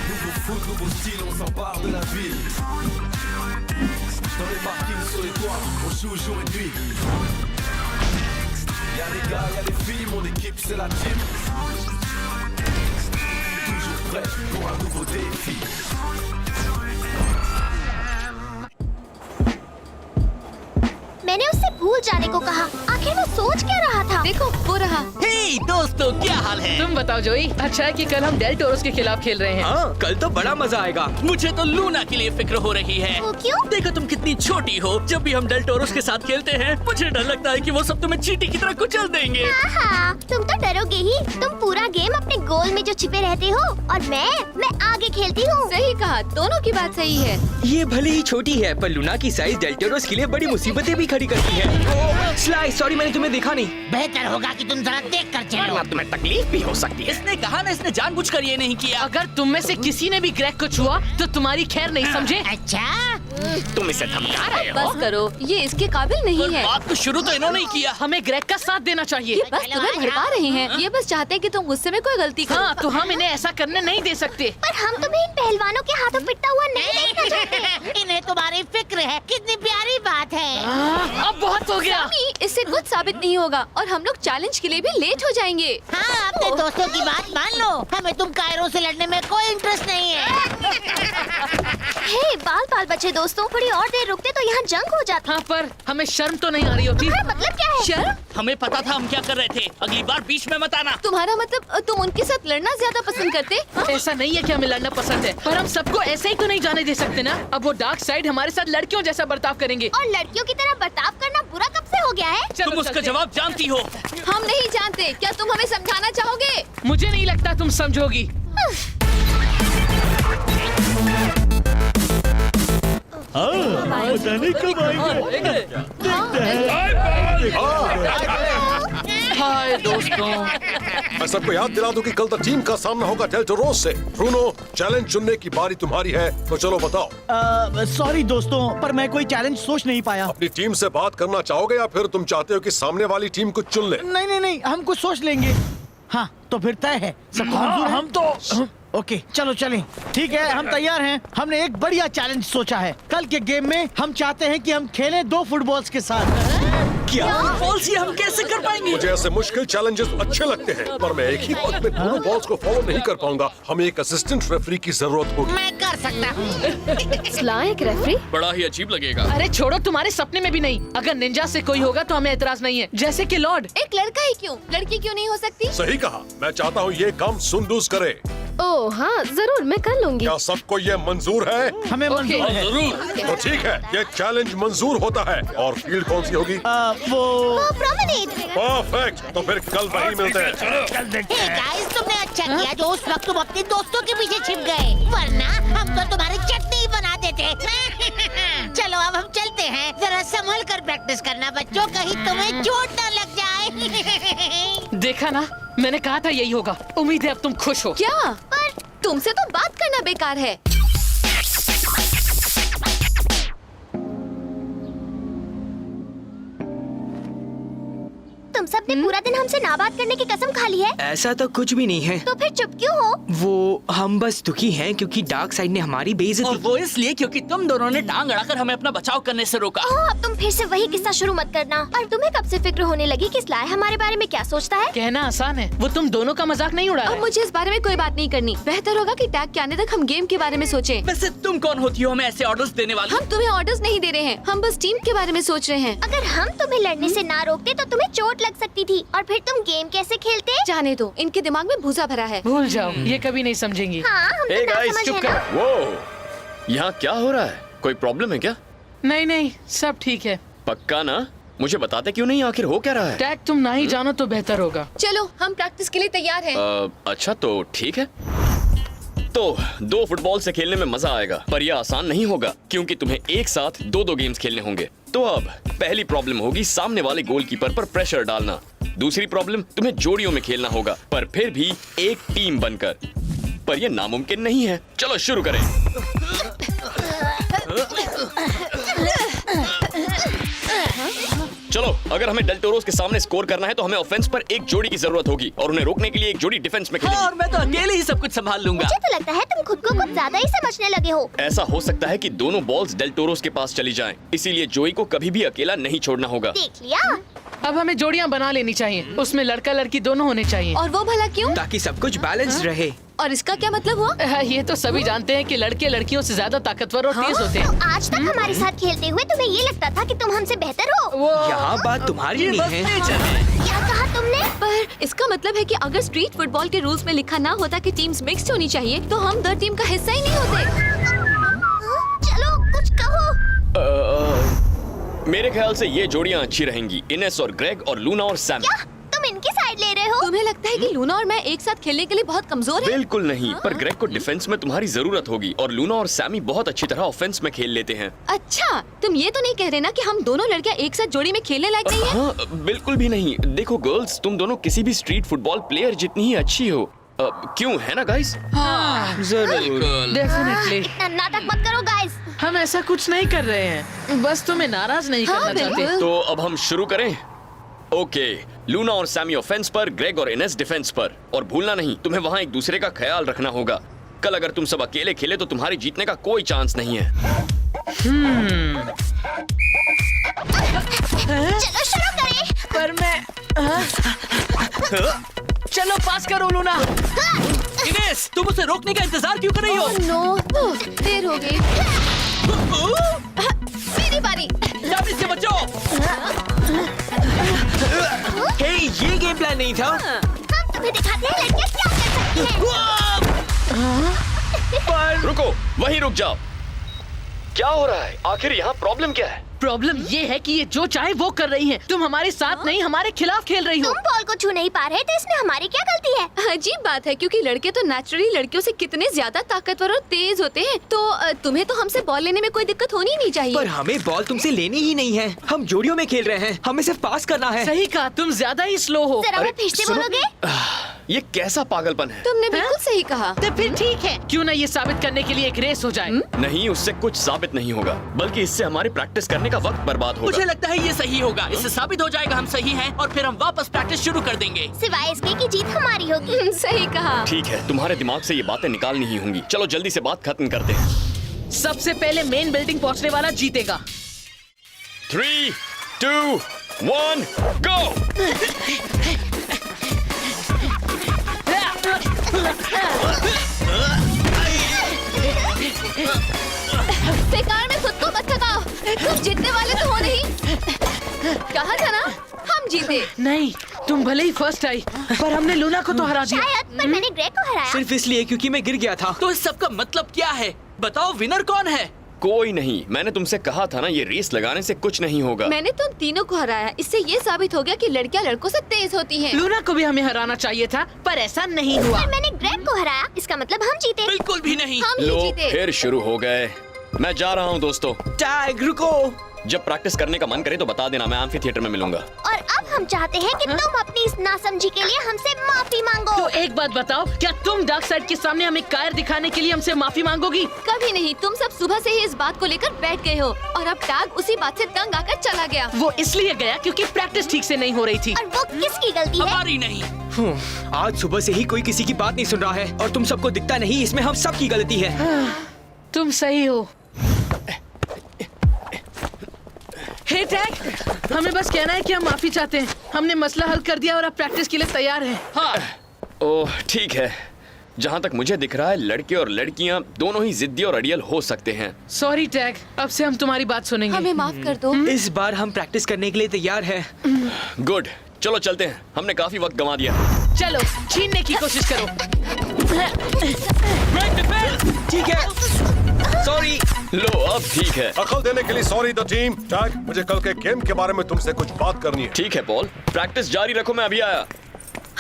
Nouveau foot, nouveau style, on s'empare de la ville. Dans les parkings, sur les toits, on joue jour et nuit. Y'a les gars, y'a les filles, mon équipe c'est la team. Toujours prêt pour un nouveau défi. मैंने उससे भूल जाने को कहा, आखिर वो सोच क्या रहा था? देखो वो रहा। हे दोस्तों, क्या हाल है? तुम बताओ जोई, अच्छा है कि कल हम डेल टोरोस के खिलाफ खेल रहे हैं। हाँ, कल तो बड़ा मजा आएगा। मुझे तो लूना के लिए फिक्र हो रही है। वो क्यों? देखो तुम कितनी छोटी हो। जब भी हम डेल टोरोस के साथ खेलते हैं, मुझे डर लगता है कि वो सब तुम्हें चींटी की तरह कुचल देंगे। हाँ, तुम तो डरोगे ही। तुम पूरा गेम अपने गोल में जो छिपे रहते हो और मैं आगे खेलती हूँ। सही कहा, दोनों की बात सही है। ये भले ही छोटी है पर लूना की साइज डेल टोरोस के लिए बड़ी मुसीबतें भी खड़ी करती है। स्लाई, सॉरी मैंने तुम्हें देखा नहीं। बेहतर होगा कि तुम जरा देख कर चलो। वरना तुम्हें तकलीफ भी हो सकती है। इसने कहा ना, इसने जानबूझकर ये नहीं किया। अगर तुम में से किसी ने भी ग्रेग को छुआ तो तुम्हारी खैर नहीं, समझे? अच्छा, तुम इसे धमका रहे हो? बस करो, ये इसके काबिल नहीं है। बात को शुरू तो इन्होंने ही किया। हमें ग्रेग का साथ देना चाहिए। ये बस तुम्हें भड़का रहे हैं। ये बस चाहते हैं कि तुम गुस्से में कोई गलती करो। हाँ, तो हम इन्हें ऐसा करने नहीं दे सकते। पर हम तुम्हें इन पहलवानों के हाथों पिटता हुआ नहीं देखना चाहते। इन्हें तुम्हारी फिक्र है। कितनी प्यारी बात है। अब बहुत हो गया। इससे कुछ साबित नहीं होगा और हम लोग चैलेंज के लिए भी लेट हो जाएंगे। हाँ, अपने दोस्तों की बात मान लो। हमें तुम कायरों से लड़ने में कोई इंटरेस्ट नहीं है। हे बाल बचे दोस्तों, थोड़ी और देर रुकते तो यहाँ जंग हो जाता। हाँ, पर हमें शर्म तो नहीं आ रही होती? तुम्हारा मतलब क्या है? शर्म? हमें पता था हम क्या कर रहे थे। अगली बार बीच में मत आना। तुम्हारा मतलब तुम उनके साथ लड़ना ज्यादा पसंद करते? ऐसा नहीं है कि हमें लड़ना पसंद है, पर हम सबको ऐसे ही तो नहीं जाने दे सकते ना। अब वो डार्क साइड हमारे साथ लड़कियों जैसा बर्ताव करेंगे। और लड़कियों की तरह बर्ताव करना बुरा कब से हो गया है? चलो तुम उसका चलते हैं। जवाब जानती हो। हम नहीं जानते। क्या तुम हमें समझाना चाहोगे? मुझे नहीं लगता तुम समझोगी। बताने कब आएंगे? हाय दोस्तों। मैं सबको याद दिला दूं कि कल तक टीम का सामना होगा डेल टोरोस से। ब्रूनो, चैलेंज चुनने की बारी तुम्हारी है, तो चलो बताओ। सॉरी दोस्तों, पर मैं कोई चैलेंज सोच नहीं पाया। अपनी टीम से बात करना चाहोगे या फिर तुम चाहते हो कि सामने वाली टीम को चुन ले? नहीं, हम कुछ सोच लेंगे। हाँ, तो फिर तय है। सबको मंजूर है? हम तो ओके, चलो चलें। ठीक है, हम तैयार हैं। हमने एक बढ़िया चैलेंज सोचा है। कल के गेम में हम चाहते हैं कि हम खेलें 2 फुटबॉल्स के साथ। क्या बॉल्स ये हम कैसे कर पाएंगे? मुझे ऐसे मुश्किल चैलेंजेस अच्छे लगते हैं, पर मैं एक ही वक्त में दोनों बॉल्स को फॉलो नहीं कर पाऊंगा। हमें एक असिस्टेंट रेफरी की जरूरत होगी। मैं कर सकता हूँ। स्लाई एक रेफरी? बड़ा ही अजीब लगेगा। अरे छोड़ो, तुम्हारे सपने में भी नहीं। अगर निंजा से कोई होगा तो हमें एतराज नहीं है, जैसे कि लॉर्ड। एक लड़का ही क्यों? लड़की क्यों नहीं हो सकती? सही कहा। मैं चाहता हूँ ये काम सुंदूस करे। ओह हाँ, जरूर मैं कर लूंगी। क्या सबको ये मंजूर है? हमें मंजूर है। जरूर। तो ठीक है, ये चैलेंज मंजूर होता है। और फील्ड कौन सी होगी? वो प्रोमेनेड। परफेक्ट। तो फिर कल वहीं मिलते हैं। हे गाइस, तुमने अच्छा किया जो उस वक्त तुम अपने दोस्तों के पीछे छिप गए, वरना हम तो तुम्हारी चटनी बना देते। चलो अब हम चलते हैं। जरा संभल कर प्रैक्टिस करना बच्चों, कहीं तुम्हें चोट न लग जाए। देखा ना, मैंने कहा था यही होगा। उम्मीद है अब तुम खुश हो। क्या? पर तुमसे तो बात करना बेकार है। तुम सबने पूरा दिन हमसे ना बात करने की कसम खा ली है। ऐसा तो कुछ भी नहीं है। तो फिर चुप क्यों हो? वो हम बस दुखी हैं क्योंकि डार्क साइड ने हमारी और बेइज्जती। वो इसलिए क्योंकि तुम दोनों ने टांग अड़ाकर हमें अपना बचाव करने से रोका। ओह, अब तुम फिर से वही किस्सा शुरू मत करना। और तुम्हें कब से फिक्र होने लगी कि स्लाई हमारे बारे में क्या सोचता है? कहना आसान है, वो तुम दोनों का मजाक नहीं उड़ा रहा अब है। मुझे इस बारे में कोई बात नहीं करनी। बेहतर होगा कि टैग के आने तक हम गेम के बारे में सोचें। वैसे तुम कौन होती हो हमें ऐसे ऑर्डर्स देने वाली? हम तुम्हें ऑर्डर्स नहीं दे रहे हैं, हम बस टीम के बारे में सोच रहे हैं। अगर हम तुम्हें लड़ने से ना रोकते तो तुम्हें चोट लग सकती थी, और फिर तुम गेम कैसे खेलते? जाने दो, इनके दिमाग में भूसा भरा है। भूल जाओ, ये कभी नहीं समझेंगी। हाँ, हम तो ना समझ है ना। वो यहाँ क्या हो रहा है? कोई प्रॉब्लम है क्या? नहीं नहीं, सब ठीक है। पक्का ना? मुझे बताते क्यों नहीं? आखिर हो क्या रहा है? टैग तुम ना ही जानो तो बेहतर होगा। चलो हम प्रैक्टिस के लिए तैयार हैं। अच्छा तो ठीक है। तो 2 फुटबॉल से खेलने में मजा आएगा, पर यह आसान नहीं होगा क्योंकि तुम्हें एक साथ 2-2 गेम्स खेलने होंगे। तो अब पहली प्रॉब्लम होगी सामने वाले गोलकीपर पर प्रेशर डालना। दूसरी प्रॉब्लम, तुम्हें जोड़ियों में खेलना होगा, पर फिर भी एक टीम बनकर। पर यह नामुमकिन नहीं है। चलो शुरू करें। चलो, अगर हमें डेल टोरोस के सामने स्कोर करना है तो हमें ऑफेंस पर एक जोड़ी की जरूरत होगी और उन्हें रोकने के लिए एक जोड़ी डिफेंस में खेलेगी। और मैं तो अकेले ही सब कुछ संभाल लूंगा। मुझे तो लगता है तुम खुद को कुछ ज्यादा ही समझने लगे हो। ऐसा हो सकता है कि दोनों बॉल्स डेल टोरोस के पास चली जाएं, इसीलिए जोई को कभी भी अकेला नहीं छोड़ना होगा। देख लिया। अब हमें जोड़ियां बना लेनी चाहिए, उसमें लड़का लड़की दोनों होने चाहिए। और वो भला क्यों? ताकि सब कुछ बैलेंस रहे। और इसका क्या मतलब हुआ? ये तो सभी जानते हैं कि लड़के लड़कियों से ज्यादा ताकतवर और तेज होते तो हैं। आज तक हमारे साथ खेलते हुए तुम्हें ये लगता था कि तुम हमसे बेहतर हो। वो यहाँ बात तुम्हारी नहीं है। क्या कहा तुमने? पर इसका मतलब है कि अगर स्ट्रीट फुटबॉल के रूल्स में लिखा ना होता कि टीम्स मिक्स्ड होनी चाहिए, तो हम दर टीम का हिस्सा ही नहीं होते। चलो कुछ कहो। मेरे ख्याल से ये जोड़ियां अच्छी रहेंगी, इनेस और ग्रेग और लूना और सैमी। क्या तुम इनकी साइड ले रहे हो? तुम्हें लगता है कि लूना और मैं एक साथ खेलने के लिए बहुत कमजोर हैं? बिल्कुल नहीं, पर ग्रेग को डिफेंस में तुम्हारी जरूरत होगी और लूना और सैमी बहुत अच्छी तरह ऑफेंस में खेल लेते हैं। अच्छा, तुम ये तो नहीं कह रहे ना कि हम दोनों लड़कियां एक साथ जोड़ी में खेलने लायक नहीं हैं? हाँ, बिल्कुल भी नहीं। देखो गर्ल्स, तुम दोनों किसी भी स्ट्रीट फुटबॉल प्लेयर जितनी ही अच्छी हो। क्यों, है ना गाइस? जरूर। डेफिनेटली। इतना नाटक मत करो गाइस। हम ऐसा कुछ नहीं कर रहे हैं, बस तुम्हें नाराज नहीं हाँ, करना चाहते। बिल्कुल। तो अब हम शुरू करें। ओके, लूना और सैमी ऑफेंस पर, ग्रेग और इनेस डिफेंस पर। और भूलना नहीं, तुम्हें वहाँ एक दूसरे का ख्याल रखना होगा। कल अगर तुम सब अकेले खेले तो तुम्हारे जीतने का कोई चांस नहीं है। चलो शुरू करें। पर मैं चलो पास करो लूना। इनेस, तुम उसे रोकने का इंतजार क्यों कर रही हो? नो, देर हो गई। मेरी बारी। जल्दी से बचो। हे, ये गेम प्लान नहीं था। हम तुम्हें दिखाते हैं लड़कियां क्या कर सकती हैं। रुको, वहीं रुक जाओ। क्या हो रहा है? आखिर यहाँ प्रॉब्लम क्या है? प्रॉब्लम ये है कि ये जो चाहे वो कर रही हैं। तुम हमारे साथ नहीं, हमारे खिलाफ खेल रही हो। तुम बॉल को छू नहीं पा रहे तो इसमें हमारी क्या गलती है? अजीब बात है, क्योंकि लड़के तो नेचुरली लड़कियों से कितने ज्यादा ताकतवर और तेज होते हैं। तो तुम्हें तो हमसे बॉल लेने में कोई दिक्कत होनी नहीं चाहिए। पर हमें बॉल तुमसे लेनी ही नहीं है। हम जोड़ियों में खेल रहे हैं, हमें सिर्फ पास करना है। सही कहा, तुम ज्यादा ही स्लो हो। जरा वो फिर से सुनो। बोलोगे? ये कैसा पागलपन है? तुमने बिल्कुल सही कहा। तो फिर ठीक है, क्यों ना ये साबित करने के लिए एक रेस हो जाए। नहीं, उससे कुछ साबित नहीं होगा, बल्कि इससे हमारी प्रैक्टिस करने का वक्त बर्बाद होगा। मुझे लगता है ये सही होगा। इससे साबित हो जाएगा हम सही हैं और फिर हम वापस प्रैक्टिस शुरू कर देंगे। सिवाय इसके कि जीत हमारी होगी। सही कहा। ठीक है, तुम्हारे दिमाग से ये बातें निकालनी ही होंगी। चलो जल्दी से बात खत्म करते हैं। सबसे पहले मेन बिल्डिंग पहुंचने वाला जीतेगा। 3, 2, 1, go! बेकार में खुद को मत थकाओ। तुम जीतने वाले तो हो नहीं। कहा था ना, हम जीते। नहीं, तुम भले ही फर्स्ट आई, पर हमने लूना को तो हरा दिया। शायद, पर मैंने ग्रेग को हराया। सिर्फ इसलिए क्योंकि मैं गिर गया था। तो इस सब का मतलब क्या है? बताओ, विनर कौन है? कोई नहीं, मैंने तुमसे कहा था ना, ये रेस लगाने से कुछ नहीं होगा। मैंने तुम तीनों को हराया, इससे ये साबित हो गया कि लड़कियां लड़कों से तेज होती हैं। लूना को भी हमें हराना चाहिए था, पर ऐसा नहीं हुआ। पर मैंने ग्रेग को हराया, इसका मतलब हम जीते। बिल्कुल भी नहीं। हम ही लो, जीते। फिर शुरू हो गए। मैं जा रहा हूँ दोस्तों। टैग, रुको। जब प्रैक्टिस करने का मन करे तो बता देना, मैं एम्फी थिएटर में मिलूंगा। और अब हम चाहते हैं कि तुम अपनी इस नासमझी के लिए हमसे माफी मांगो। तो एक बात बताओ, क्या तुम डार्क साइड के सामने हमें कायर दिखाने के लिए हमसे माफी मांगोगी? कभी नहीं। तुम सब सुबह से ही इस बात को लेकर बैठ गए हो और अब टैग उसी बात से तंग आकर चला गया। वो इसलिए गया क्योंकि प्रैक्टिस ठीक से नहीं हो रही थी। और वो किसकी गलती है? हमारी नहीं। आज सुबह से ही कोई किसी की बात नहीं सुन रहा है और तुम सबको दिखता नहीं, इसमें हम सबकी गलती है। तुम सही हो। हे टैग, हमें बस कहना है कि हम माफी चाहते हैं। हमने मसला हल कर दिया और अब प्रैक्टिस के लिए तैयार हैं। हाँ, ओह ठीक है, जहाँ तक मुझे दिख रहा है लड़के और लड़कियाँ दोनों ही जिद्दी और अड़ियल हो सकते हैं। सॉरी टैग, अब से हम तुम्हारी बात सुनेंगे। हमें माफ कर दो। इस बार हम प्रैक्टिस करने के लिए तैयार हैं। गुड, चलो चलते हैं, हमने काफी वक्त गंवा दिया। चलो छीनने की कोशिश करो। ठीक है, सॉरी। लो अब ठीक है। अकल देने के लिए सॉरी द टीम। टैग, मुझे कल के गेम के बारे में तुमसे कुछ बात करनी है। ठीक है पॉल, प्रैक्टिस जारी रखो, मैं अभी आया।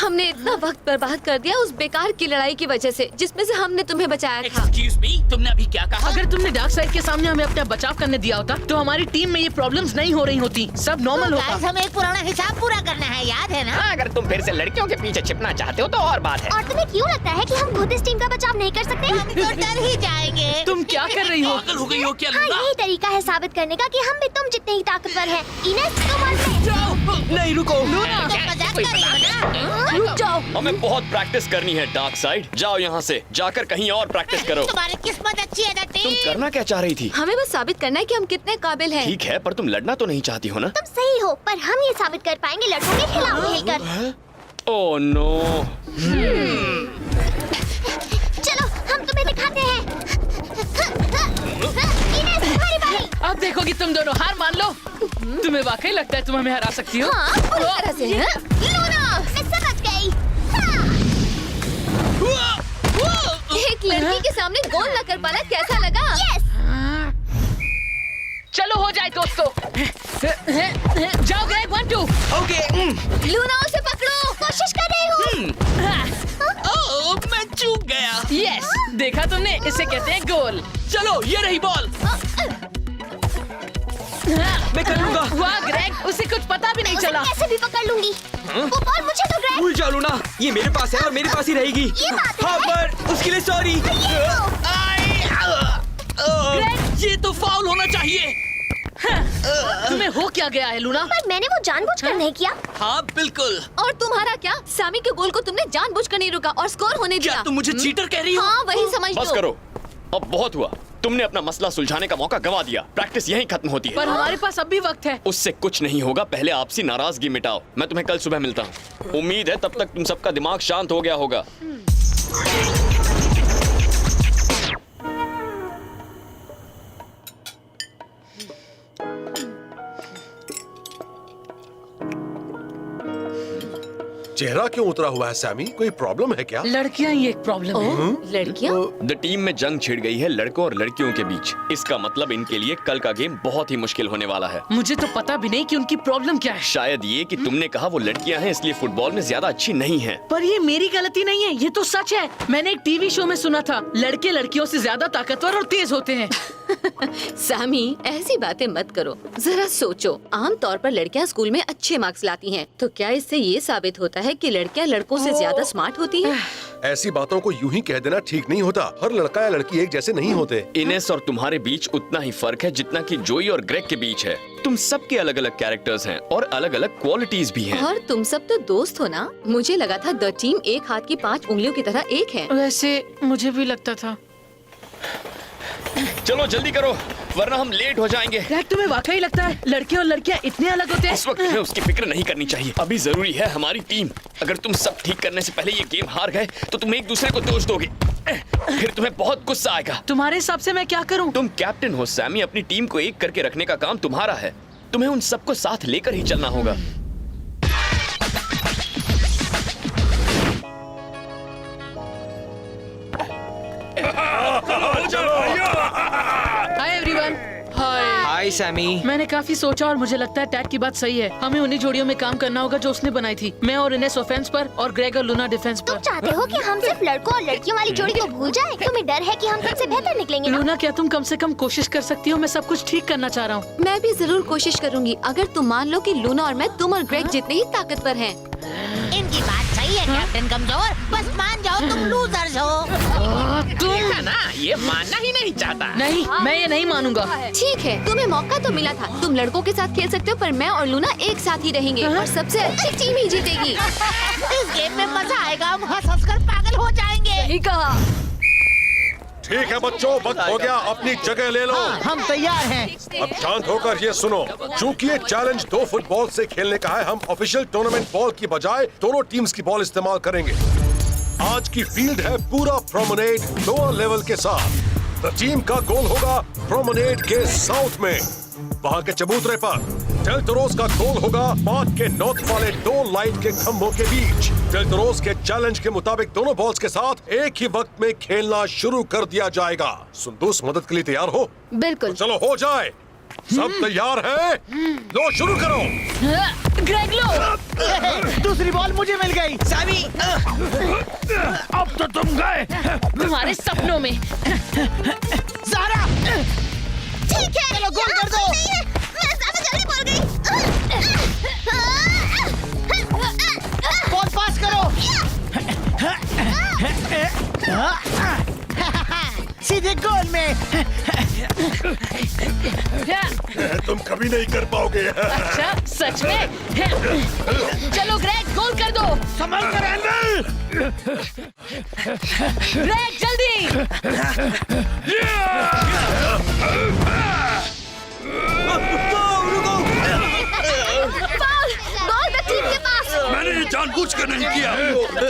हमने इतना वक्त बर्बाद कर दिया उस बेकार की लड़ाई की वजह से, जिसमें से हमने तुम्हें बचाया था। एक्सक्यूज मी, तुमने अभी क्या कहा? अगर तुमने डार्क साइड के सामने हमें अपना बचाव करने दिया होता तो हमारी टीम में ये प्रॉब्लम्स नहीं हो रही होती, सब नॉर्मल होता। गाइस, हमें एक पुराना हिसाब पूरा करना है, याद है ना? अगर तुम फिर से लड़कियों के पीछे छिपना चाहते हो तो और बात है। और तुम्हें क्यों लगता है कि हम खुद इस टीम का बचाव नहीं कर सकते? हम तो डर ही जाएंगे। तुम क्या कर रही हो? पागल हो गई हो क्या हाँ, लूना? यही तरीका है साबित करने का कि हम भी तुम जितने ही ताकतवर हैं। इनेस, तुम और मैं। नहीं रुको। तुम मजाक कर रही हो ना? रुक जाओ। हमें बहुत प्रैक्टिस करनी है डार्क साइड। जाओ यहाँ से, जाकर कहीं और प्रैक्टिस करो। तुम्हारी किस्मत अच्छी है ना तुम टीम? करना क्या चाह रही थी? हमें बस साबित करना है कि हम कितने काबिल हैं। ठीक है, पर तुम लड़ना तो नहीं चाहती हो ना? तुम सही हो, पर हम ये साबित कर पाएंगे लड़कों के खिलाफ खेलकर। Oh no. चलो, हम तुम्हें दिखाते हैं। इनेस, तुम्हारी बारी। अब देखोगी तुम दोनों, हार मान लो। तुम्हें वाकई लगता है तुम हमें हरा सकती हो? हाँ, पूरी तरह से। लूना, मैं समझ गई। एक लड़की के सामने गोल न कर पाना कैसा लगा? यस। चलो हो जाए दोस्तों। जाओ ग्रेग, 1 2। ओके। लूना, उसे पकड़ो। कोशिश कर रही हूँ। ओह, मैं चूक गया। यस, देखा तुमने, इसे कहते हैं गोल। चलो, ये रही बॉल। मैं कर लूंगा। वाह ग्रेग, उसे कुछ पता भी नहीं उसे चला। कैसे भी पकड़ लूंगी। वो बॉल मुझे तो ग्रैब। भूल जाओ लूना, ये मेरे पास है और मेरे पास ही रहेगी। ये बात है। हाँ, पर उसके लिए सॉरी। ग्रेग, ये तो फाउल होना चाहिए। तुम्हें हो क्या गया है लूना? पर मैंने वो जानबूझकर नहीं किया। हाँ, बिल्कुल। और तुम्हारा क्या? सामी के गोल को तुमने जानबूझकर नहीं रुका और स्कोर होने क्या दिया। तुम मुझे चीटर कह रही हो? हाँ, वही समझ बस लो। करो, अब बहुत हुआ। तुमने अपना मसला सुलझाने का मौका गवा दिया। प्रैक्टिस यहीं खत्म होती है। पर हमारे पास अब भी वक्त है। उससे कुछ नहीं होगा, पहले आपसी नाराजगी मिटाओ। मैं तुम्हें कल सुबह मिलता हूँ। उम्मीद है तब तक तुम सबका दिमाग शांत हो गया होगा। चेहरा क्यों उतरा हुआ है सैमी? कोई प्रॉब्लम है क्या? लड़कियां ही एक प्रॉब्लम है। लड़कियाँ? द टीम में जंग छिड़ गई है लड़कों और लड़कियों के बीच। इसका मतलब इनके लिए कल का गेम बहुत ही मुश्किल होने वाला है। मुझे तो पता भी नहीं कि उनकी प्रॉब्लम क्या है। शायद ये कि तुमने कहा वो लड़कियां हैं इसलिए फुटबॉल में ज्यादा अच्छी नहीं है। पर ये मेरी गलती नहीं है, ये तो सच है। मैंने एक टीवी शो में सुना था, लड़के लड़कियों से ज्यादा ताकतवर और तेज होते हैं। सामी, ऐसी बातें मत करो। जरा सोचो, आमतौर पर लड़कियां स्कूल में अच्छे मार्क्स लाती हैं, तो क्या इससे ये साबित होता है कि लड़कियां लड़कों से ज्यादा स्मार्ट होती हैं? ऐसी बातों को यूं ही कह देना ठीक नहीं होता। हर लड़का या लड़की एक जैसे नहीं होते। इनेस और तुम्हारे बीच उतना ही फर्क है जितना कि जोई और ग्रेग के बीच है। तुम सबके अलग अलग कैरेक्टर्स हैं और अलग अलग क्वालिटीज भी हैं। और तुम सब तो दोस्त हो ना? मुझे लगा था द टीम एक हाथ की 5 उंगलियों की तरह एक है। वैसे मुझे भी लगता था। चलो जल्दी करो वरना हम लेट हो जाएंगे। ग्रेग, तुम्हें वाकई लगता है लड़के और लड़कियां इतने अलग होते हैं? इस वक्त हमें उसकी फिक्र नहीं करनी चाहिए। अभी जरूरी है हमारी टीम। अगर तुम सब ठीक करने से पहले ये गेम हार गए तो तुम एक दूसरे को दोष दोगे, फिर तुम्हें बहुत गुस्सा आएगा। तुम्हारे हिसाब से मैं क्या करूं? तुम कैप्टन हो सैमी, अपनी टीम को एक करके रखने का काम तुम्हारा है। तुम्हें उन सबको साथ लेकर ही चलना होगा। Hi everyone. Hi. Hi Sammy. मैंने काफी सोचा और मुझे लगता है टैट की बात सही है। हमें उन्हीं जोड़ियों में काम करना होगा जो उसने बनाई थी। मैं और इनेस ऑफेंस पर और ग्रेग और लूना डिफेंस तुम पर। चाहते हो कि हम सिर्फ लड़कों और लड़कियों वाली जोड़ी को भूल जाएं? तुम्हें डर है कि हम तुमसे बेहतर निकलेंगे ना? लूना, क्या तुम कम से कम कोशिश कर सकती हो? मैं सब कुछ ठीक करना चाह रहा हूँ। मैं भी जरूर कोशिश करूंगी, अगर तुम मान लो कि लूना और मैं तुम और ग्रेग जितने ही ताकतवर हैं। इनकी बात सही है कैप्टन कमजोर। बस मान जाओ तुम लूजर्स हो। देखा ना, ये मानना ही नहीं चाहता। नहीं, मैं ये नहीं मानूंगा। ठीक है, तुम्हें मौका तो मिला था। तुम लड़कों के साथ खेल सकते हो, पर मैं और लूना एक साथ ही रहेंगे और सबसे अच्छी टीम ही जीतेगी। इस गेम में मजा आएगा, हम हंस कर पागल हो जाएंगे। सही कहा। ठीक है बच्चों, वक्त हो गया, अपनी जगह ले लो। हम तैयार हैं। अब शांत होकर ये सुनो। चूंकि ये चैलेंज 2 फुटबॉल से खेलने का है, हम ऑफिशियल टूर्नामेंट बॉल की बजाय दोनों टीम्स की बॉल इस्तेमाल करेंगे। आज की फील्ड है पूरा प्रोमेनेड लोअर लेवल के साथ। द टीम का गोल होगा प्रोमेनेड के साउथ में, वहां के चबूतरे पर। डेल टोरोस का गोल होगा पार्क के नॉर्थ वाले 2 लाइट के खंभों के बीच। डेल टोरोस के चैलेंज के मुताबिक दोनों बॉल्स के साथ एक ही वक्त में खेलना शुरू कर दिया जाएगा। सुंदूस मदद के लिए तैयार हो? बिल्कुल। चलो हो जाए। सब तैयार है? लो शुरू करो। ग्रेग, लो। तू दूसरी बॉल मुझे मिल गई। सैमी अब तो तुम गए। तुम्हारे सपनों में। ज़ारा ठीक है, चलो, गोल कर दो। नहीं है, मैं ज्यादा जल्दी बोल गई। बॉल पास करो। सीधे गोल में। तुम कभी नहीं कर पाओगे। अच्छा, सच में? चलो ग्रेग, गोल कर दो। संभल कर एंगल। ग्रेग जल्दी। बॉल द टीम के पास। मैंने ये जानबूझकर नहीं किया।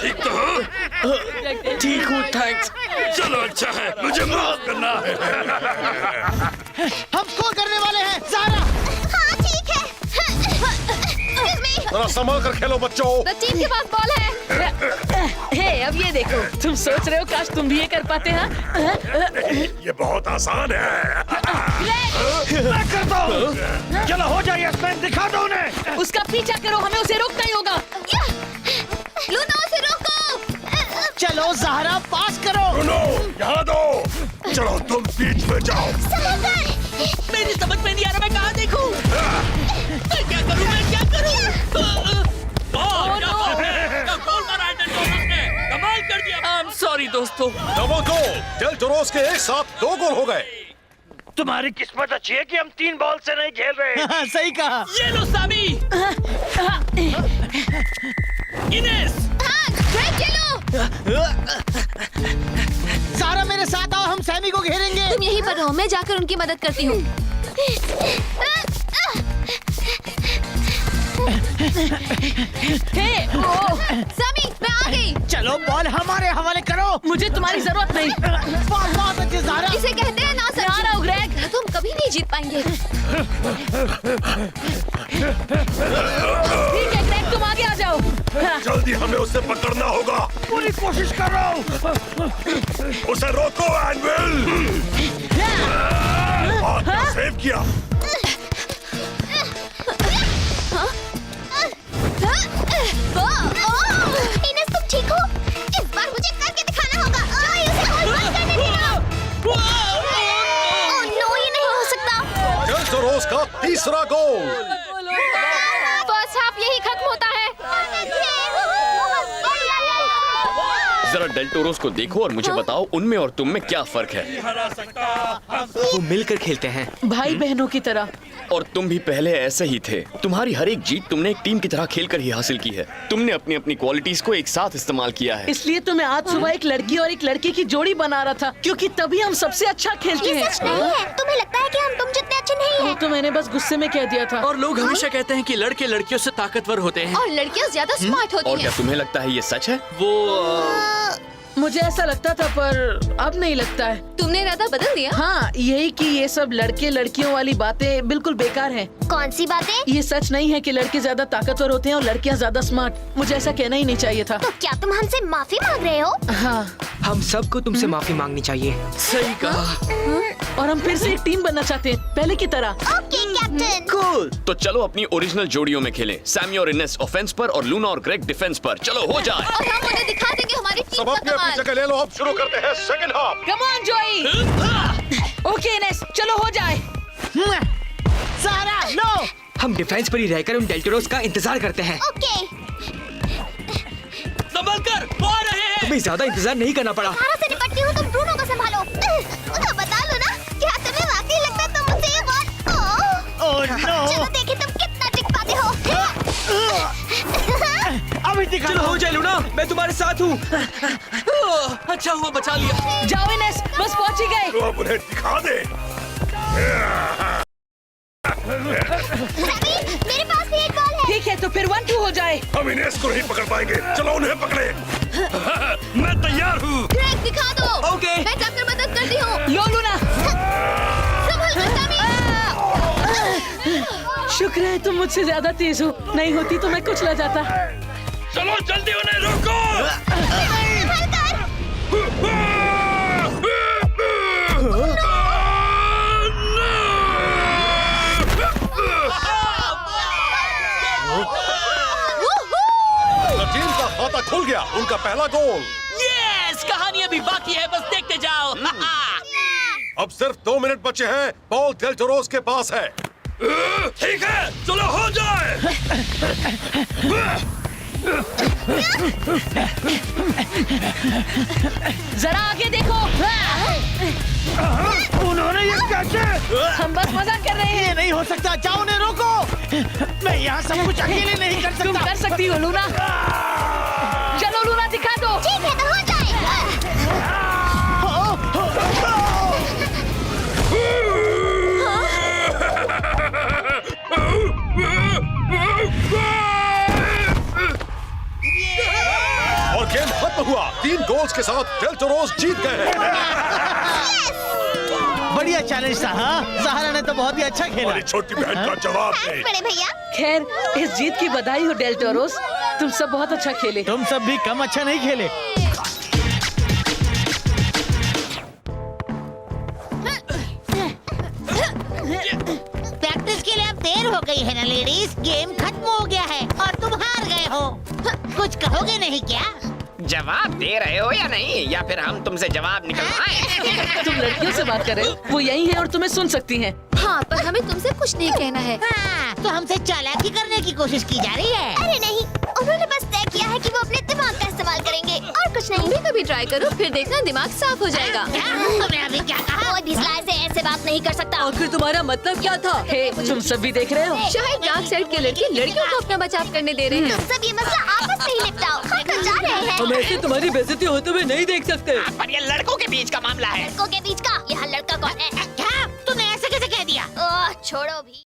ठीक तो हो? ठीक हूँ, थैंक्स। चलो अच्छा है, मुझे माफ करना है। हम स्कोर करने वाले हैं। ज़ारा हाँ ठीक है। Excuse me, जरा संभल कर खेलो बच्चों। द टीम के पास बॉल है। हे, अब ये देखो, तुम सोच रहे हो काश तुम भी ये कर पाते हैं। ये बहुत आसान है। मैं करता हूँ। चलो हो जाइए, स्पेन दिखा दो उन्हें। उसका पीछा करो, हमें उसे रोकना ही होगा। लूना उसे रोको। चलो ज़ारा, पास करो। सुनो, यहाँ दो। चलो तुम बीच में जाओ। मेरी समझ में नहीं आ रहा, मैं कहाँ देखूं? मैं क्या करूं? गोल मारा है डेल्टोरोस ने। कमाल कर दिया। I'm sorry दोस्तों। डबल गोल। डेल टोरोस के एक साथ 2 गोल हो गए। तुम्हारी किस्मत अच्छी है कि हम 3 बॉल से नहीं खेल रहे। सही कहा। ये लो सामी। इनेस। ज़ारा मेरे साथ आओ, हम सैमी को घेरेंगे। तुम यहीं पर रहो, मैं जाकर उनकी मदद करती हूँ। सामी, मैं आ गई। चलो बॉल हमारे हवाले करो। मुझे तुम्हारी जरूरत नहीं। बहुत अच्छे ज़ारा। इसे कहते हैं ना सर। ग्रेग, तुम कभी नहीं जीत पाएंगे। ठीक है ग्रेग, तुम आगे आ जाओ। जल्दी हमें उसे पकड़ना होगा। पूरी कोशिश कर रहा हूँ। उसे रोको एनविल। सेव किया। इनेस, तुम ठीक हो? इस बार मुझे करके दिखाना होगा। उसे और बात करने देना। ओह नो, ये नहीं हो सकता। डेल टोरोस का तीसरा गोल। फर्स्ट हाफ यही खत्म होता है। जरा डेल टोरोस को देखो और मुझे बताओ उनमें और तुम में क्या फर्क है। वो मिलकर खेलते हैं। भाई बहनों की तरह। और तुम भी पहले ऐसे ही थे। तुम्हारी हर एक जीत तुमने एक टीम की तरह खेलकर ही हासिल की है। तुमने अपनी अपनी क्वालिटीज को एक साथ इस्तेमाल किया है। इसलिए तो मैं आज सुबह एक लड़की और एक लड़के की जोड़ी बना रहा था, क्योंकि तभी हम सबसे अच्छा खेलते ये हैं। सच नहीं है। तुम्हें लगता है कि हम तुम जितने अच्छे नहीं वो हैं। तो मैंने बस गुस्से में कह दिया था। और लोग हमेशा कहते हैं कि लड़के लड़कियों से ताकतवर होते हैं। और लड़कियाँ ज्यादा स्मार्ट और होती क्या हैं। तुम्हें लगता है ये सच है? मुझे ऐसा लगता था, पर अब नहीं लगता है। तुमने इरादा बदल दिया? हाँ, यही कि ये सब लड़के लड़कियों वाली बातें बिल्कुल बेकार हैं। कौन सी बातें? ये सच नहीं है कि लड़के ज्यादा ताकतवर होते हैं और लड़कियाँ ज्यादा स्मार्ट। मुझे ऐसा कहना ही नहीं चाहिए था। तो क्या तुम हमसे माफी मांग रहे हो? हाँ, हम सबको तुमसे माफी मांगनी चाहिए। सही कहा। और हम फिर से एक टीम बनना चाहते हैं, पहले की तरह। Okay captain. कूल। तो चलो अपनी ओरिजिनल जोड़ियों में खेलें। सैमी और इनेस ऑफेंस पर और लूना और ग्रेग डिफेंस पर। चलो हो जाए। और हम उन्हें दिखा देंगे हमारी टीम सब का अपने अपनी कमाल। जगह ले लो। अब शुरू करते हैं second half. Come on जॉई। Okay Innes, चलो हो जाए। ज़ारा लो। हम डिफेंस पर ही रहकर उन डेल्टोरोस का इंतजार करते हैं। ओके। संभल कर, वो आ रहे हैं। तुम्हें ज्यादा इंतजार नहीं करना पड़ा। ज़ारा से निपटती हूँ, तुम ब्रूनो को संभालो। तो बता लो ना, क्या तुम्हें वाकई लगता है तुम मुझसे ये बात? Oh no. चलो देखें तुम कितना टिक पाते हो। अभी दिखा। चलो हो जाए लूना, मैं तुम्हारे साथ हूँ। अच्छा हुआ बचा लिया। जाओ इनेस, बस पहुंच ही गए। तो अब उन्हें दिखा दे। सभी, मेरे पास भी एक बॉल है। ठीक है, तो फिर 1-2 हो जाए। हम इनेस को नहीं पकड़ पाएंगे। चलो उन्हें पकड़े। मैं तैयार हूँ। ग्रेग दिखा दो। ओके। मैं जाकर मदद करती हूँ। लो लूना। संभल कर सामी। शुक्र है तुम मुझसे ज्यादा तेज हो, नहीं होती तो मैं कुचला जाता। चलो जल्दी उन्हें रोको। रास्ता खुल गया, उनका पहला गोल। यस, कहानी अभी बाकी है, बस देखते जाओ। अब सिर्फ 2 मिनट बचे हैं, बॉल डेल टोरोस के पास है। ठीक है, चलो हो जाए। जरा आगे देखो। उन्होंने ये कैसे? हम बस मजाक कर रहे ये हैं। नहीं हो सकता, जाओ उन्हें रोको। मैं यहाँ सब कुछ अकेले नहीं कर तुम सकता। कर सकती हो लूना। चलो लूना, दिखा दो। ठीक है तो हो जाएगा। और गेम खत्म हुआ। 3 गोल्स के साथ डेल टोरोस जीत गए हैं। बढ़िया चैलेंज था। हाँ, सहारा ने तो बहुत ही अच्छा खेला। हमारी छोटी बहन का जवाब थैंक्स बड़े भैया। खैर, इस जीत की बधाई हो डेल टोरोस। तुम सब बहुत अच्छा खेले। तुम सब भी कम अच्छा नहीं खेले। प्रैक्टिस के लिए अब देर हो गई है ना लेडीज। गेम खत्म हो गया है और तुम हार गए हो। कुछ कहोगे नहीं क्या? जवाब दे रहे हो या नहीं, या फिर हम तुमसे जवाब निकलवाएं? तुम लड़कियों से बात कर रहे हो, वो यही है और तुम्हें सुन सकती हैं। हाँ, पर हमें तुमसे कुछ नहीं कहना है। हाँ, तो हमसे चालाकी करने की कोशिश की जा रही है। अरे नहीं, उन्होंने बस तय किया है कि वो अपने दिमाग का इस्तेमाल करेंगे और कुछ तुम नहीं। भी कभी ट्राई करो, फिर देखना दिमाग साफ हो जाएगा। क्या? तुमने अभी क्या कहा? कोई भी स्लाइस से ऐसे बात नहीं कर सकता। आखिर तुम्हारा मतलब क्या था? हे, तुम सब भी देख रहे हो। शायद डार्क साइड के लड़के लड़कियों को अपना बचाव करने दे रहे हैं। तुम सब ये मसला आपस में ही निपटाओ। हम तो जा रहे हैं। ऐसे तुम्हारी बेइज्जती होते हुए नहीं देख सकते। पर ये लड़कों के बीच का मामला है। लड़कों के बीच का। यहाँ लड़का कौन है? क्या? तूने ऐसे कैसे कह दिया? ओह, छोड़ो भी।